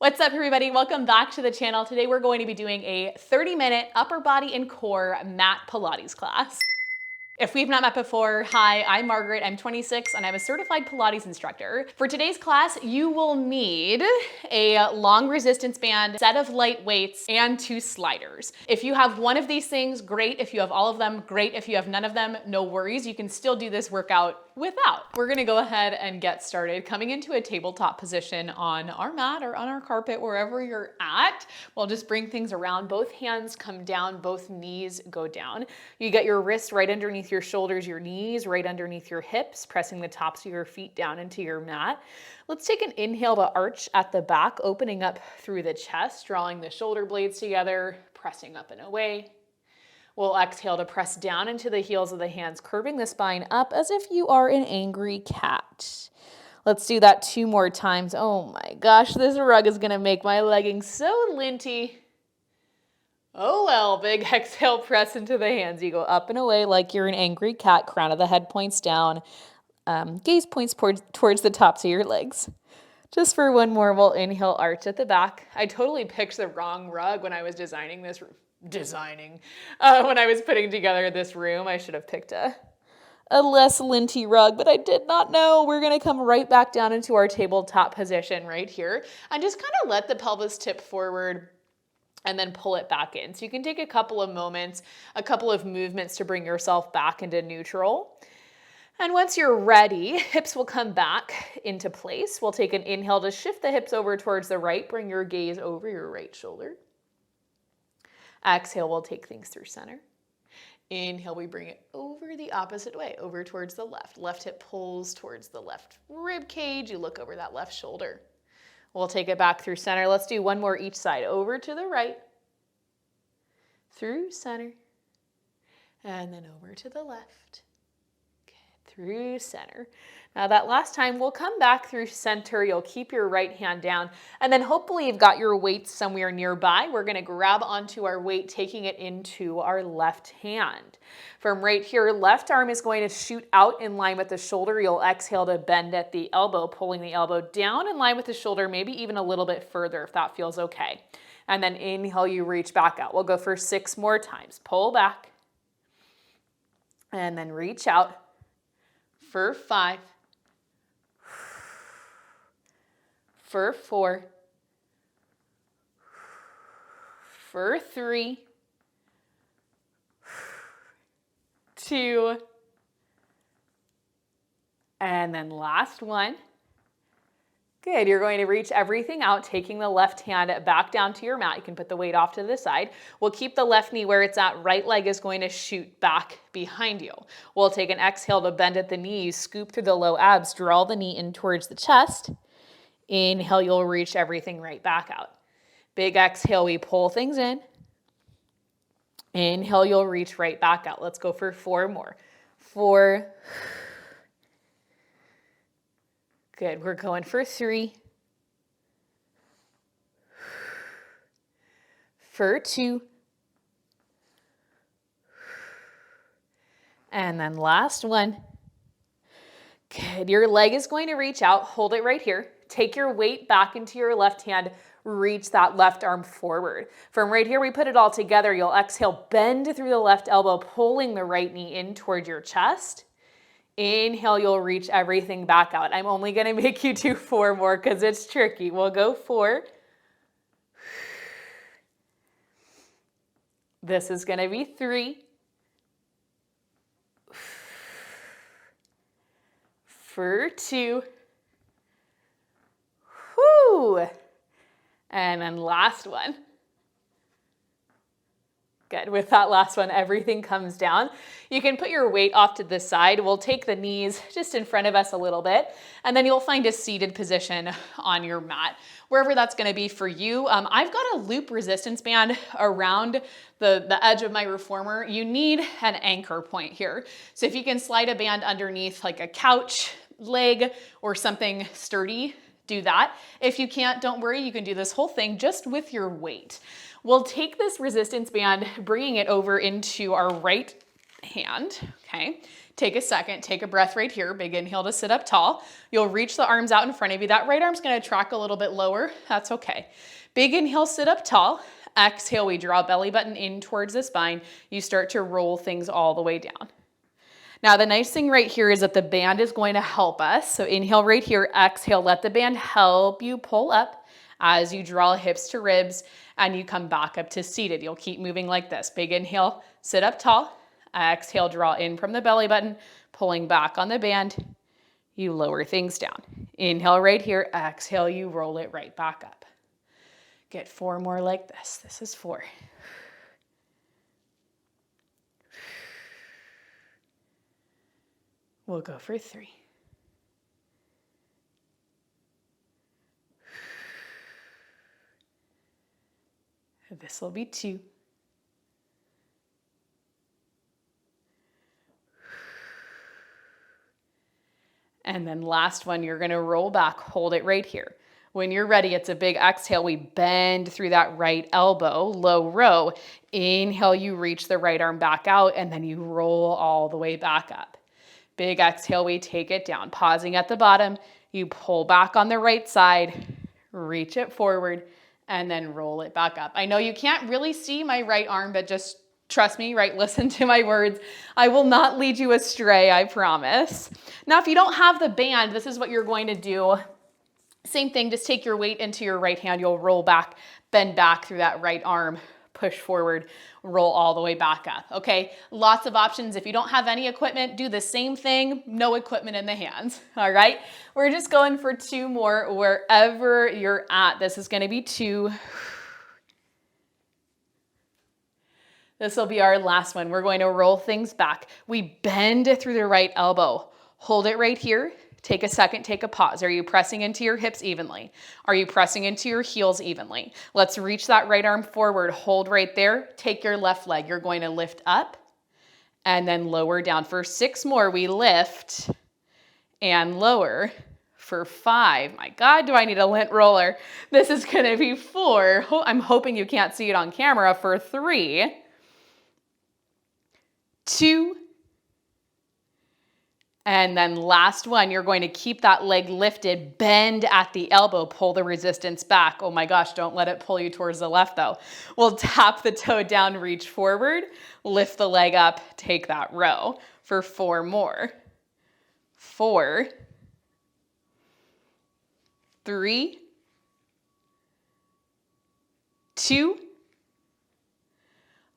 What's up, everybody? Welcome back to the channel. Today we're going to be doing a 30-minute upper body and core mat Pilates class. If we've not met before, hi, I'm Margaret, I'm 26, and I'm a certified Pilates instructor. For today's class, you will need a long resistance band, set of light weights, and 2 sliders. If you have one of these things, great. If you have all of them, great. If you have none of them, no worries. You can still do this workout without. We're gonna go ahead and get started. Coming into a tabletop position on our mat or on our carpet, wherever you're at. We'll just bring things around. Both hands come down, both knees go down. You get your wrists right underneath your shoulders, your knees right underneath your hips, pressing the tops of your feet down into your mat. Let's take an inhale to arch at the back, opening up through the chest, drawing the shoulder blades together, pressing up and away. We'll exhale to press down into the heels of the hands, curving the spine up as if you are an angry cat. Let's do that 2 more times. Oh my gosh, this rug is gonna make my leggings so linty. Oh well, big exhale, press into the hands. You go up and away like you're an angry cat, crown of the head points down, gaze points towards the tops of your legs. Just for 1 more, we'll inhale, arch at the back. I totally picked the wrong rug when I was designing this, when I was putting together this room. I should have picked a less linty rug, but I did not know. We're gonna come right back down into our tabletop position right here and just kind of let the pelvis tip forward and then pull it back in. So you can take a couple of moments, a couple of movements to bring yourself back into neutral. And once you're ready, hips will come back into place. We'll take an inhale to shift the hips over towards the right. Bring your gaze over your right shoulder. Exhale, we'll take things through center. Inhale, we bring it over the opposite way, over towards the left. Left hip pulls towards the left rib cage. You look over that left shoulder. We'll take it back through center. Let's do 1 more each side. Over to the right, through center, and then over to the left. Good. Through center. Now that last time, we'll come back through center. You'll keep your right hand down, and then hopefully you've got your weights somewhere nearby. We're gonna grab onto our weight, taking it into our left hand. From right here, left arm is going to shoot out in line with the shoulder. You'll exhale to bend at the elbow, pulling the elbow down in line with the shoulder, maybe even a little bit further if that feels okay. And then inhale, you reach back out. We'll go for 6 more times. Pull back, and then reach out for 5, for 4, for 3, 2, and then last one. Good, you're going to reach everything out, taking the left hand back down to your mat. You can put the weight off to the side. We'll keep the left knee where it's at. Right leg is going to shoot back behind you. We'll take an exhale to bend at the knees, scoop through the low abs, draw the knee in towards the chest. Inhale, you'll reach everything right back out. Big exhale, we pull things in. Inhale, you'll reach right back out. Let's go for 4 more. 4. Good, we're going for 3. For 2. And then last one. Good, your leg is going to reach out. Hold it right here. Take your weight back into your left hand. Reach that left arm forward. From right here, we put it all together. You'll exhale, bend through the left elbow, pulling the right knee in towards your chest. Inhale, you'll reach everything back out. I'm only gonna make you do 4 more because it's tricky. We'll go 4. This is gonna be 3. For 2. Whoo! And then last one. Good, with that last one, everything comes down. You can put your weight off to the side. We'll take the knees just in front of us a little bit, and then you'll find a seated position on your mat, wherever that's gonna be for you. I've got a loop resistance band around the edge of my reformer. You need an anchor point here. So if you can slide a band underneath like a couch leg or something sturdy, do that. If you can't, don't worry, you can do this whole thing just with your weight. We'll take this resistance band, bringing it over into our right hand, okay? Take a second, take a breath right here. Big inhale to sit up tall. You'll reach the arms out in front of you. That right arm's gonna track a little bit lower. That's okay. Big inhale, sit up tall. Exhale, we draw belly button in towards the spine. You start to roll things all the way down. Now, the nice thing right here is that the band is going to help us. So inhale right here, exhale, let the band help you pull up as you draw hips to ribs and you come back up to seated. You'll keep moving like this. Big inhale, sit up tall. Exhale, draw in from the belly button, pulling back on the band. You lower things down. Inhale right here, exhale, you roll it right back up. Get 4 more like this. This is 4. We'll go for 3. This will be 2. And then last one, you're gonna roll back, hold it right here. When you're ready, it's a big exhale. We bend through that right elbow, low row. Inhale, you reach the right arm back out, and then you roll all the way back up. Big exhale, we take it down. Pausing at the bottom, you pull back on the right side, reach it forward, and then roll it back up. I know you can't really see my right arm, but just trust me, right? Listen to my words. I will not lead you astray, I promise. Now, if you don't have the band, this is what you're going to do. Same thing, just take your weight into your right hand. You'll roll back, bend back through that right arm, push forward, roll all the way back up, okay? Lots of options. If you don't have any equipment, do the same thing, no equipment in the hands, all right? We're just going for 2 more wherever you're at. This is gonna be 2. This will be our last one. We're going to roll things back. We bend through the right elbow. Hold it right here. Take a second, take a pause. Are you pressing into your hips evenly? Are you pressing into your heels evenly? Let's reach that right arm forward. Hold right there. Take your left leg. You're going to lift up and then lower down. For 6 more, we lift and lower. For 5, my God, do I need a lint roller? This is gonna be 4. I'm hoping you can't see it on camera. For 3, 2, and then last one, you're going to keep that leg lifted, bend at the elbow, pull the resistance back. Oh my gosh, don't let it pull you towards the left though. We'll tap the toe down, reach forward, lift the leg up, take that row for 4 more. 4, 3, 2,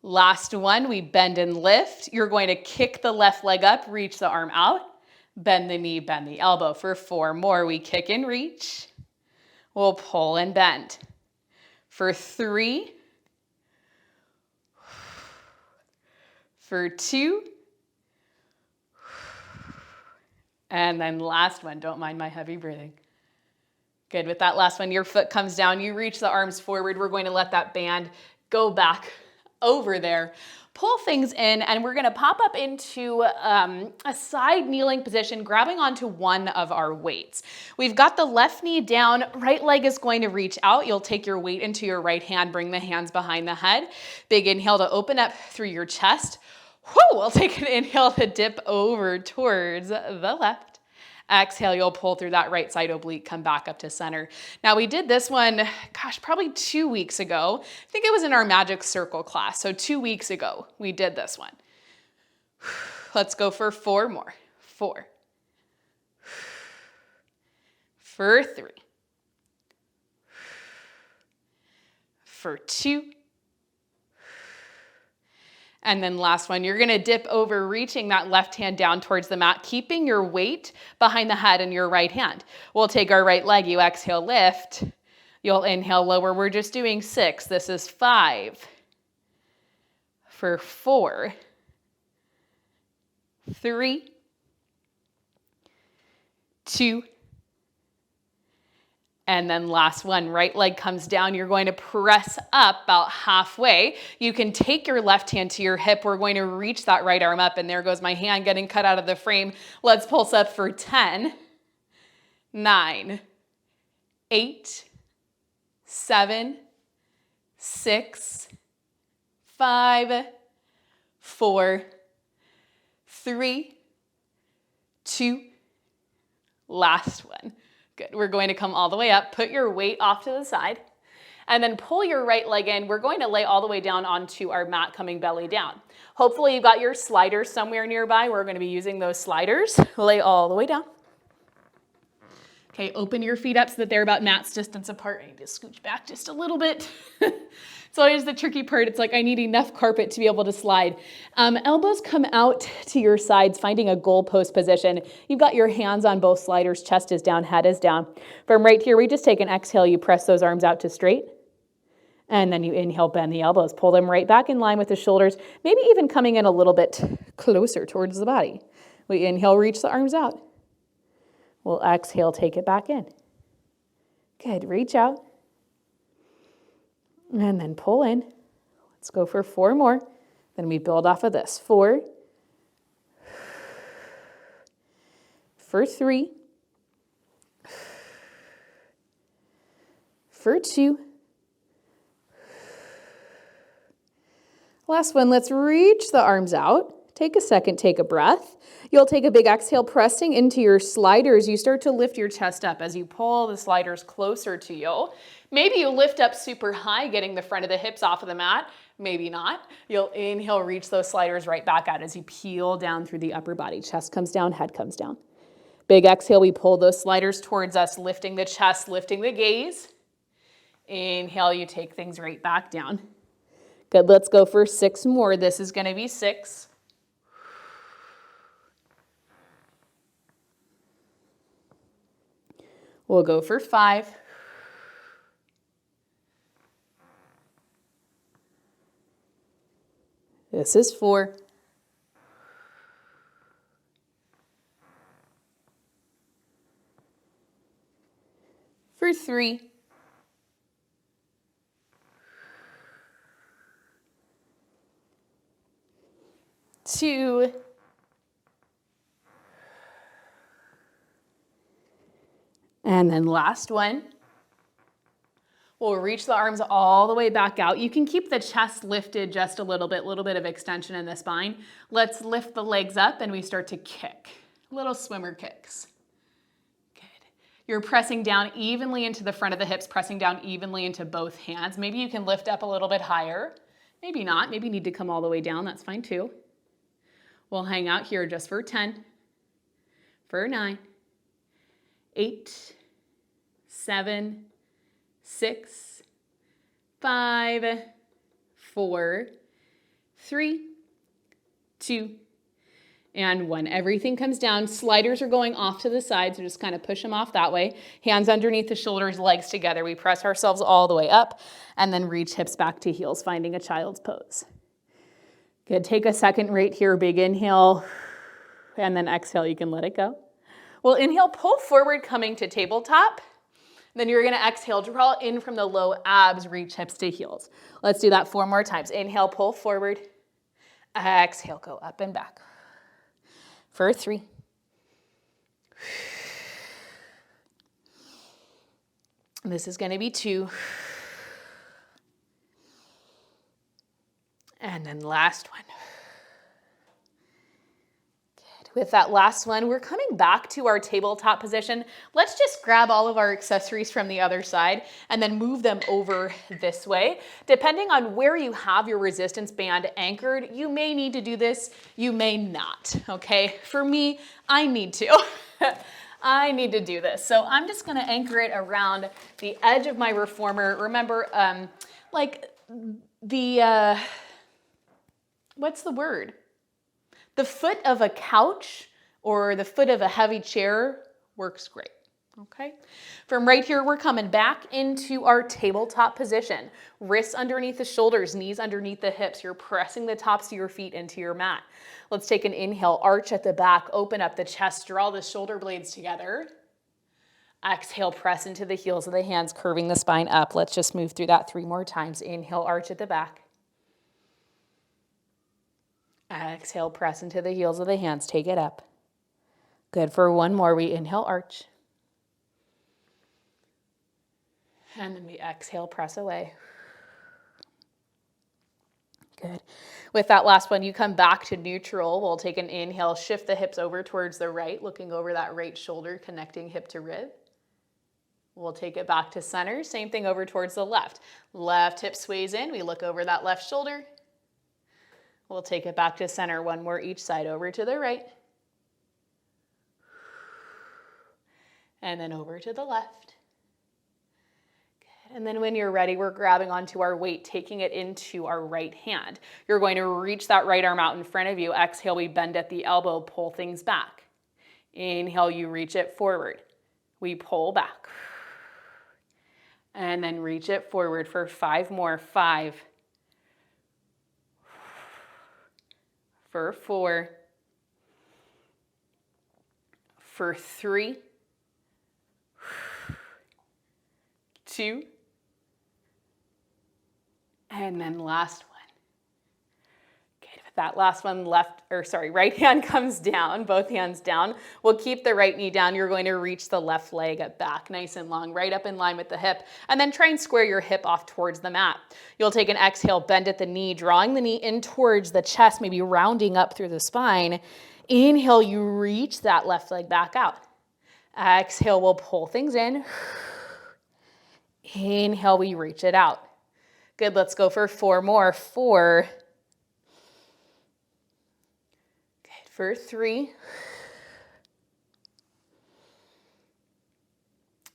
last one, we bend and lift. You're going to kick the left leg up, reach the arm out, bend the knee, bend the elbow. For 4 more, we kick and reach. We'll pull and bend. For 3, for 2, and then last one, don't mind my heavy breathing. Good, with that last one, your foot comes down, you reach the arms forward. We're going to let that band go back over there. Pull things in, and we're gonna pop up into a side kneeling position, grabbing onto one of our weights. We've got the left knee down, right leg is going to reach out. You'll take your weight into your right hand, bring the hands behind the head. Big inhale to open up through your chest. Whoo, we'll take an inhale to dip over towards the left. Exhale, you'll pull through that right side oblique, come back up to center. Now we did this one, gosh, probably 2 weeks ago. I think it was in our Magic Circle class. So 2 weeks ago, we did this one. Let's go for 4 more. 4. For 3. For 2. And then last one, you're gonna dip over, reaching that left hand down towards the mat, keeping your weight behind the head in your right hand. We'll take our right leg, you exhale, lift. You'll inhale, lower. We're just doing 6. This is 5. For 4. 3. 2. And then last one, right leg comes down. You're going to press up about halfway. You can take your left hand to your hip. We're going to reach that right arm up, and there goes my hand getting cut out of the frame. Let's pulse up for 10, 9, 8, 7, 6, 5, 4, 3, 2, last one. Good. We're going to come all the way up. Put your weight off to the side and then pull your right leg in. We're going to lay all the way down onto our mat, coming belly down. Hopefully you've got your sliders somewhere nearby. We're going to be using those sliders. Lay all the way down. Okay, open your feet up so that they're about mat's distance apart. I need to scooch back just a little bit. It's always the tricky part. It's like I need enough carpet to be able to slide. Elbows come out to your sides, finding a goalpost position. You've got your hands on both sliders, chest is down, head is down. From right here, we just take an exhale. You press those arms out to straight. And then you inhale, bend the elbows. Pull them right back in line with the shoulders, maybe even coming in a little bit closer towards the body. We inhale, reach the arms out. We'll exhale, take it back in. Good, reach out. And then pull in. Let's go for 4 more. Then we build off of this. 4. For 3. For 2. Last one, let's reach the arms out. Take a second, take a breath. You'll take a big exhale, pressing into your sliders. You start to lift your chest up as you pull the sliders closer to you. Maybe you lift up super high, getting the front of the hips off of the mat. Maybe not. You'll inhale, reach those sliders right back out as you peel down through the upper body. Chest comes down, head comes down. Big exhale, we pull those sliders towards us, lifting the chest, lifting the gaze. Inhale, you take things right back down. Good, let's go for 6 more. This is going to be 6. We'll go for 5. This is 4. For 3. Two. And then last one. We'll reach the arms all the way back out. You can keep the chest lifted just a little bit of extension in the spine. Let's lift the legs up and we start to kick. Little swimmer kicks. Good. You're pressing down evenly into the front of the hips, pressing down evenly into both hands. Maybe you can lift up a little bit higher. Maybe not. Maybe you need to come all the way down. That's fine too. We'll hang out here just for 10, for 9, 8, 7, 6, 5, 4, 3, 2, and 1. Everything comes down. Sliders are going off to the side, so just kind of push them off that way. Hands underneath the shoulders, legs together. We press ourselves all the way up and then reach hips back to heels, finding a child's pose. Good, take a second right here, big inhale, and then exhale, you can let it go. We'll inhale, pull forward, coming to tabletop. Then you're gonna exhale, draw in from the low abs, reach hips to heels. Let's do that 4 more times. Inhale, pull forward. Exhale, go up and back. For 3. This is gonna be 2. And then last one. Good. With that last one, we're coming back to our tabletop position. Let's just grab all of our accessories from the other side and then move them over this way. Depending on where you have your resistance band anchored, you may need to do this, you may not, okay? For me, I need to. I need to do this. So I'm just gonna anchor it around the edge of my reformer. Remember, like the, what's the word? The foot of a couch or the foot of a heavy chair works great, okay? From right here, we're coming back into our tabletop position. Wrists underneath the shoulders, knees underneath the hips. You're pressing the tops of your feet into your mat. Let's take an inhale, arch at the back, open up the chest, draw the shoulder blades together. Exhale, press into the heels of the hands, curving the spine up. Let's just move through that 3 more times. Inhale, arch at the back. Exhale, press into the heels of the hands, take it up. Good, for 1 more, we inhale, arch. And then we exhale, press away. Good. With that last one, you come back to neutral. We'll take an inhale, shift the hips over towards the right, looking over that right shoulder, connecting hip to rib. We'll take it back to center. Same thing over towards the left. Left hip sways in. We look over that left shoulder. We'll take it back to center. One more each side, over to the right. And then over to the left. Good. And then when you're ready, we're grabbing onto our weight, taking it into our right hand. You're going to reach that right arm out in front of you. Exhale, we bend at the elbow, pull things back. Inhale, you reach it forward. We pull back. And then reach it forward for 5 more. 5. For 4. For 3. 2. And then last one. That last one, right hand comes down, both hands down. We'll keep the right knee down. You're going to reach the left leg back nice and long, right up in line with the hip, and then try and square your hip off towards the mat. You'll take an exhale, bend at the knee, drawing the knee in towards the chest, maybe rounding up through the spine. Inhale, you reach that left leg back out. Exhale, we'll pull things in. Inhale, we reach it out. Good, let's go for 4 more. 4. For 3.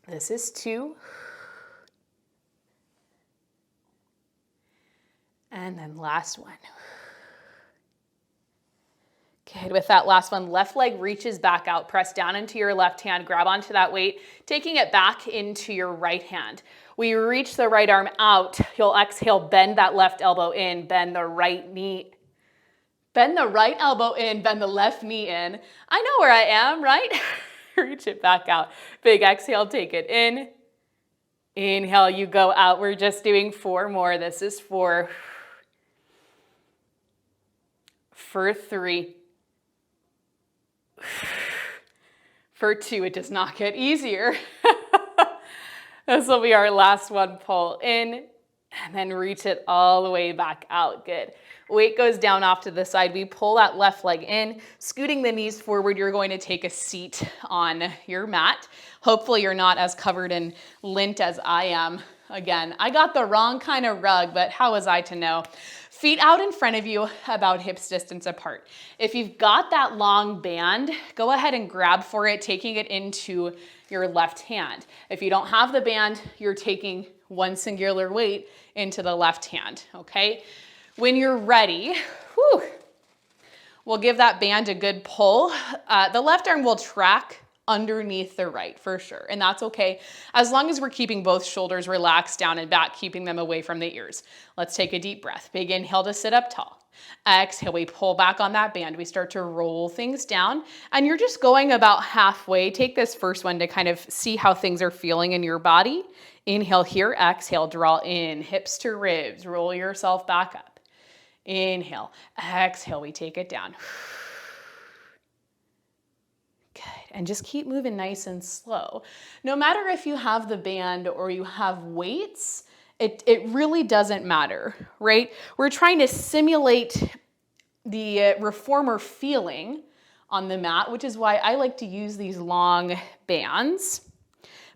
This is 2. And then last one. Good. With that last one, left leg reaches back out, press down into your left hand, grab onto that weight, taking it back into your right hand. We reach the right arm out. You'll exhale, bend that left elbow in, bend the right knee. Bend the right elbow in, bend the left knee in. I know where I am, right? Reach it back out. Big exhale, take it in. Inhale, you go out. We're just doing 4 more. This is 4. For 3. For 2, it does not get easier. This will be our last one. Pull in and then reach it all the way back out. Good. Weight goes down off to the side. We pull that left leg in, scooting the knees forward. You're going to take a seat on your mat. Hopefully you're not as covered in lint as I am. Again, I got the wrong kind of rug, but how was I to know? Feet out in front of you, about hips distance apart. If you've got that long band, go ahead and grab for it, taking it into your left hand. If you don't have the band, you're taking one singular weight into the left hand, okay? When you're ready, we'll give that band a good pull. The left arm will track underneath the right for sure, and that's okay as long as we're keeping both shoulders relaxed down and back, keeping them away from the ears. Let's take a deep breath. Big inhale to sit up tall. Exhale, we pull back on that band. We start to roll things down, and you're just going about halfway. Take this first one to kind of see how things are feeling in your body. Inhale here, exhale, draw in, hips to ribs, roll yourself back up. Inhale, exhale, we take it down. Good, and just keep moving nice and slow. No matter if you have the band or you have weights, it really doesn't matter, right? We're trying to simulate the reformer feeling on the mat, which is why I like to use these long bands.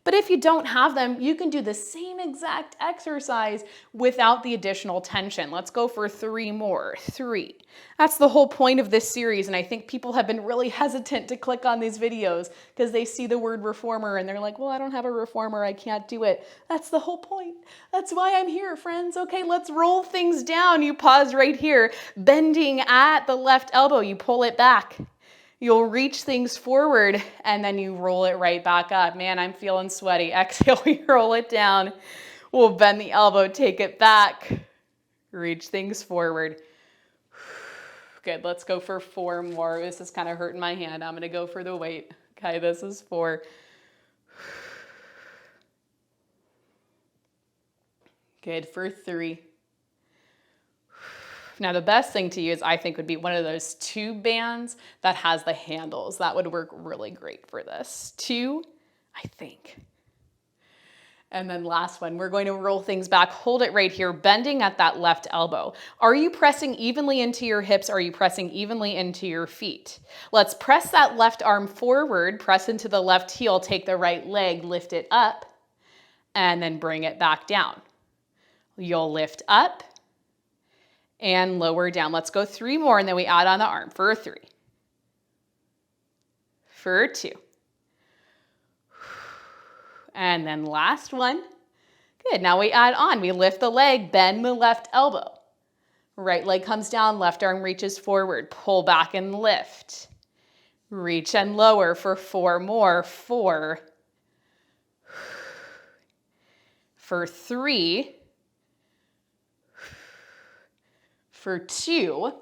But if you don't have them, you can do the same exact exercise without the additional tension. Let's go for 3 more. 3. That's the whole point of this series, and I think people have been really hesitant to click on these videos because they see the word reformer and they're like, well, I don't have a reformer, I can't do it. That's the whole point. That's why I'm here, friends. Okay, let's roll things down. You pause right here, bending at the left elbow. You pull it back. You'll reach things forward and then you roll it right back up. Man, I'm feeling sweaty. Exhale, we roll it down. We'll bend the elbow, take it back, reach things forward. Good, let's go for 4 more. This is kind of hurting my hand. I'm gonna go for the weight. Okay, this is 4. Good, for 3. Now the best thing to use, I think, would be one of those 2 bands that has the handles. That would work really great for this. 2, I think. And then last one, we're going to roll things back, hold it right here, bending at that left elbow. Are you pressing evenly into your hips? Are you pressing evenly into your feet? Let's press that left arm forward, press into the left heel, take the right leg, lift it up, and then bring it back down. You'll lift up and lower down. Let's go 3 more, and then we add on the arm for 3, for 2. And then last one. Good, now we add on. We lift the leg, bend the left elbow. Right leg comes down, left arm reaches forward. Pull back and lift. Reach and lower for 4 more. 4. For 3. For 2.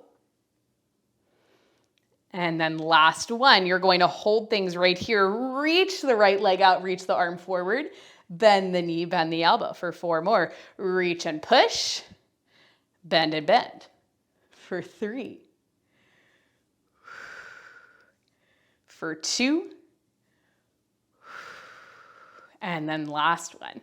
And then last one, you're going to hold things right here. Reach the right leg out, reach the arm forward, bend the knee, bend the elbow for 4 more. Reach and push, bend and bend for 3. For 2. And then last one.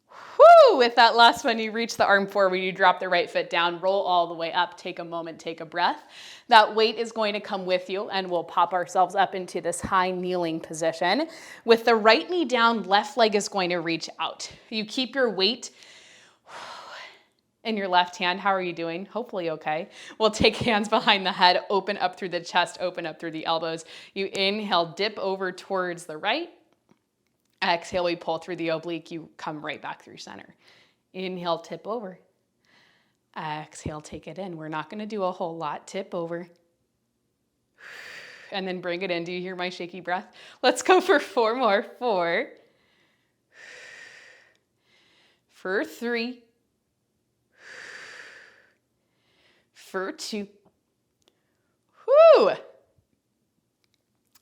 Woo! With that last one, you reach the arm forward, you drop the right foot down, roll all the way up, take a moment, take a breath. That weight is going to come with you, and we'll pop ourselves up into this high kneeling position. With the right knee down, left leg is going to reach out. You keep your weight in your left hand. How are you doing? Hopefully okay. We'll take hands behind the head, open up through the chest, open up through the elbows. You inhale, dip over towards the right. Exhale, we pull through the oblique, you come right back through center. Inhale, tip over. Exhale, take it in. We're not going to do a whole lot. Tip over. And then bring it in. Do you hear my shaky breath? Let's go for 4 more. 4. For 3. For 2. Whoo!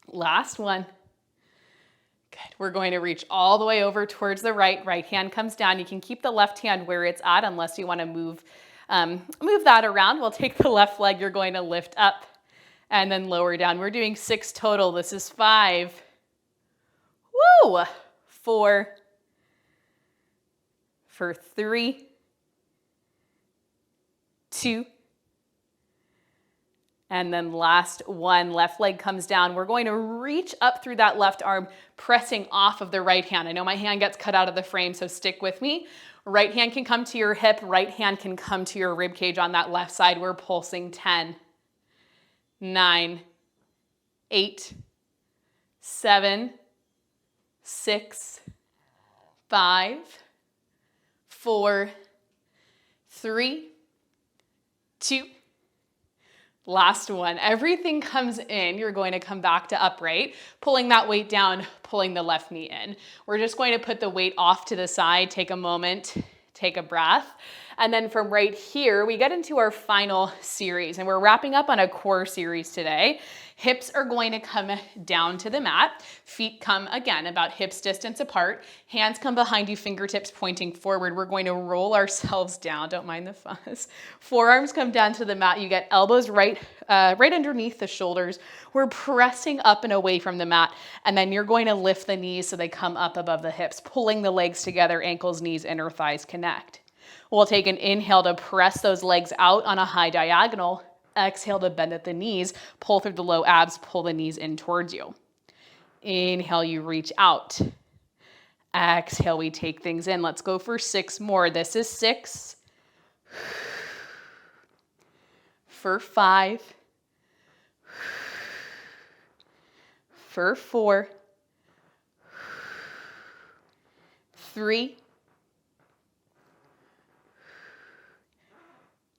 Last one. Good. We're going to reach all the way over towards the right. Right hand comes down. You can keep the left hand where it's at unless you want to move that around. We'll take the left leg. You're going to lift up and then lower down. We're doing 6 total. This is 5. Woo! 4. For 3. 2. And then last one, left leg comes down. We're going to reach up through that left arm, pressing off of the right hand. I know my hand gets cut out of the frame, so stick with me. Right hand can come to your hip. Right hand can come to your rib cage on that left side. We're pulsing 10, 9, 8, 7, 6, 5, 4, 3, 2, last one. Everything comes in. You're going to come back to upright, pulling that weight down, pulling the left knee in. We're just going to put the weight off to the side, take a moment, take a breath. And then from right here, we get into our final series, and we're wrapping up on a core series today. Hips are going to come down to the mat. Feet come, again, about hips distance apart. Hands come behind you, fingertips pointing forward. We're going to roll ourselves down. Don't mind the fuzz. Forearms come down to the mat. You get elbows right underneath the shoulders. We're pressing up and away from the mat, and then you're going to lift the knees so they come up above the hips, pulling the legs together, ankles, knees, inner thighs connect. We'll take an inhale to press those legs out on a high diagonal. Exhale to bend at the knees, pull through the low abs, pull the knees in towards you. Inhale, you reach out. Exhale, we take things in. Let's go for 6 more. This is 6. For 5. For 4. 3.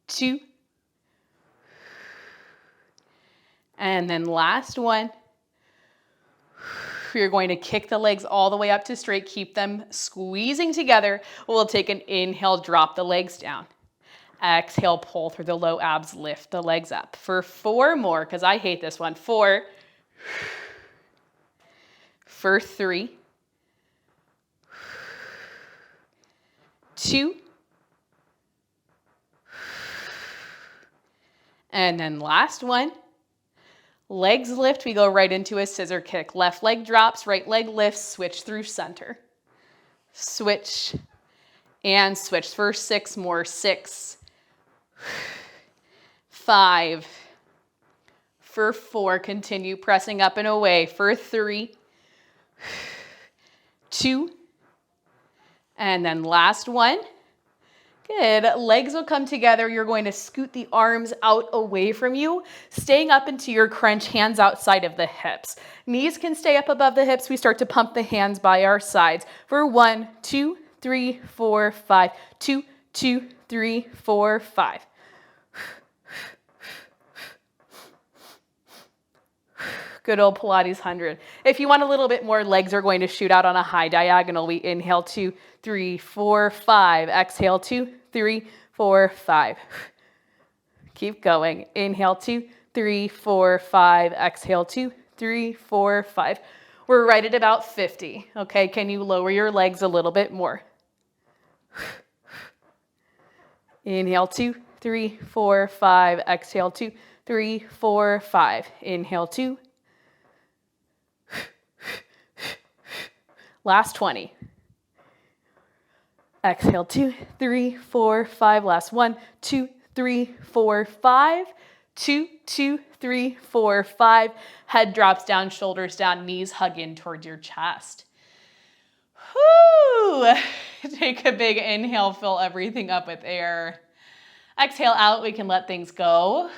2. And then last one. You're going to kick the legs all the way up to straight. Keep them squeezing together. We'll take an inhale, drop the legs down. Exhale, pull through the low abs, lift the legs up. For 4 more, because I hate this one. 4. For 3. 2. And then last one. Legs lift, we go right into a scissor kick. Left leg drops, right leg lifts, switch through center. switch, and switch. For 6 more. 6, 5, for 4, continue pressing up and away. For 3, 2, and then last one. Good. Legs will come together. You're going to scoot the arms out away from you, staying up into your crunch, hands outside of the hips. Knees can stay up above the hips. We start to pump the hands by our sides for 1, 2, 3, 4, 5. 2, 2, 3, 4, 5. Good old Pilates 100. If you want a little bit more, legs are going to shoot out on a high diagonal. We inhale 2, 3, 4, 5. Exhale 2, 3, 4, 5. Keep going. Inhale 2, 3, 4, 5. Exhale 2, 3, 4, 5. We're right at about 50. Okay, can you lower your legs a little bit more? Inhale 2, 3, 4, 5. Exhale 2, 3, 4, 5. Inhale 2. Last 20. Exhale 2, 3, 4, 5. Last 1, 2, 3, 4, 5. 2, 2, 3, 4, 5. Head drops down, shoulders down, knees hug in towards your chest. Whoo! Take a big inhale, fill everything up with air. Exhale out, we can let things go.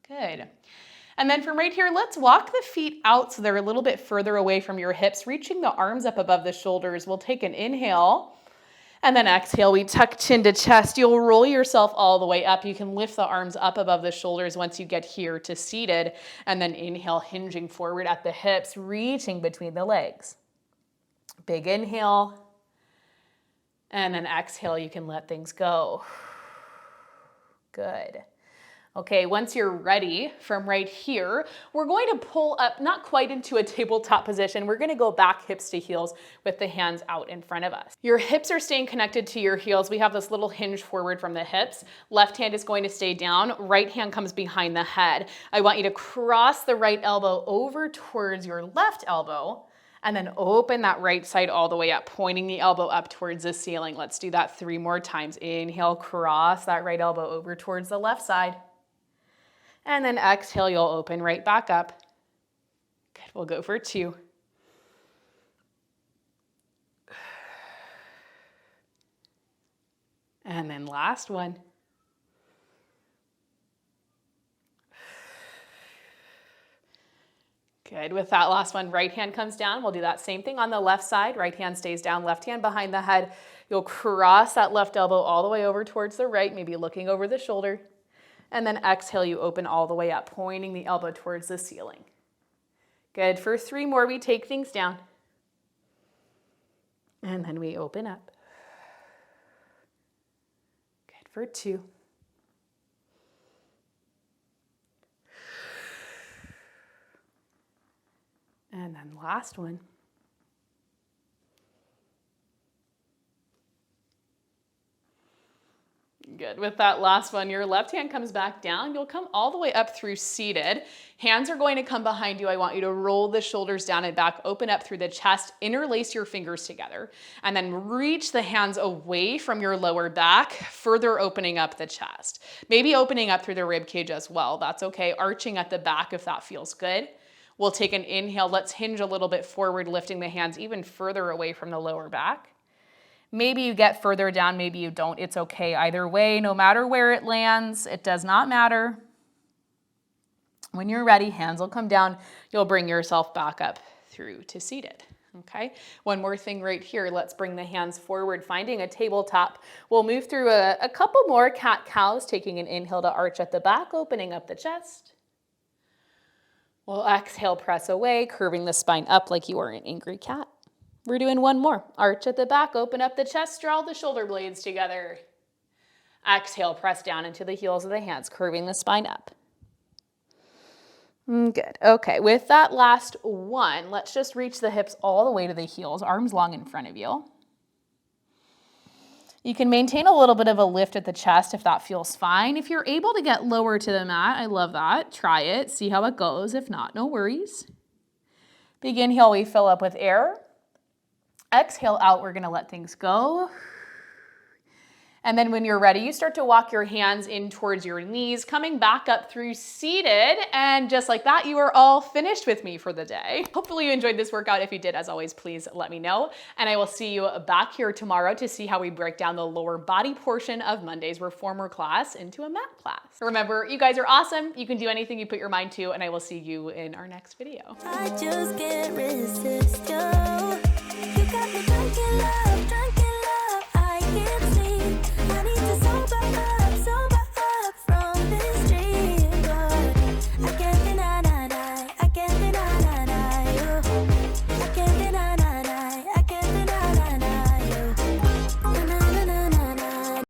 Good. And then from right here, let's walk the feet out so they're a little bit further away from your hips, reaching the arms up above the shoulders. We'll take an inhale and then exhale. We tuck chin to chest. You'll roll yourself all the way up. You can lift the arms up above the shoulders once you get here to seated. And then inhale, hinging forward at the hips, reaching between the legs. Big inhale. And then exhale, you can let things go. Good. Okay, once you're ready, from right here, we're going to pull up, not quite into a tabletop position. We're going to go back hips to heels with the hands out in front of us. Your hips are staying connected to your heels. We have this little hinge forward from the hips. Left hand is going to stay down. Right hand comes behind the head. I want you to cross the right elbow over towards your left elbow and then open that right side all the way up, pointing the elbow up towards the ceiling. Let's do that 3 more times. Inhale, cross that right elbow over towards the left side. And then exhale, you'll open right back up. Good, we'll go for 2. And then last one. Good, with that last one, right hand comes down. We'll do that same thing on the left side. Right hand stays down, left hand behind the head. You'll cross that left elbow all the way over towards the right, maybe looking over the shoulder. And then exhale, you open all the way up, pointing the elbow towards the ceiling. Good. For 3 more, we take things down. And then we open up. Good. For 2. And then last one. Good. With that last one, your left hand comes back down. You'll come all the way up through seated. Hands are going to come behind you. I want you to roll the shoulders down and back, open up through the chest, interlace your fingers together, and then reach the hands away from your lower back, further opening up the chest. Maybe opening up through the rib cage as well. That's okay. Arching at the back if that feels good. We'll take an inhale. Let's hinge a little bit forward, lifting the hands even further away from the lower back. Maybe you get further down, maybe you don't. It's okay either way. No matter where it lands, it does not matter. When you're ready, hands will come down. You'll bring yourself back up through to seated. Okay, one more thing right here. Let's bring the hands forward, finding a tabletop. We'll move through a couple more cat-cows, taking an inhale to arch at the back, opening up the chest. We'll exhale, press away, curving the spine up like you are an angry cat. We're doing one more. Arch at the back, open up the chest, draw the shoulder blades together. Exhale, press down into the heels of the hands, curving the spine up. Good. Okay, with that last one, let's just reach the hips all the way to the heels, arms long in front of you. You can maintain a little bit of a lift at the chest if that feels fine. If you're able to get lower to the mat, I love that. Try it, see how it goes. If not, no worries. Big inhale, we fill up with air. Exhale out, we're gonna let things go. And then when you're ready, you start to walk your hands in towards your knees, coming back up through seated. And just like that, you are all finished with me for the day. Hopefully you enjoyed this workout. If you did, as always, please let me know. And I will see you back here tomorrow to see how we break down the lower body portion of Monday's reformer class into a mat class. Remember, you guys are awesome. You can do anything you put your mind to, and I will see you in our next video. I just can't resist you. You got me drunk in love, I can't see.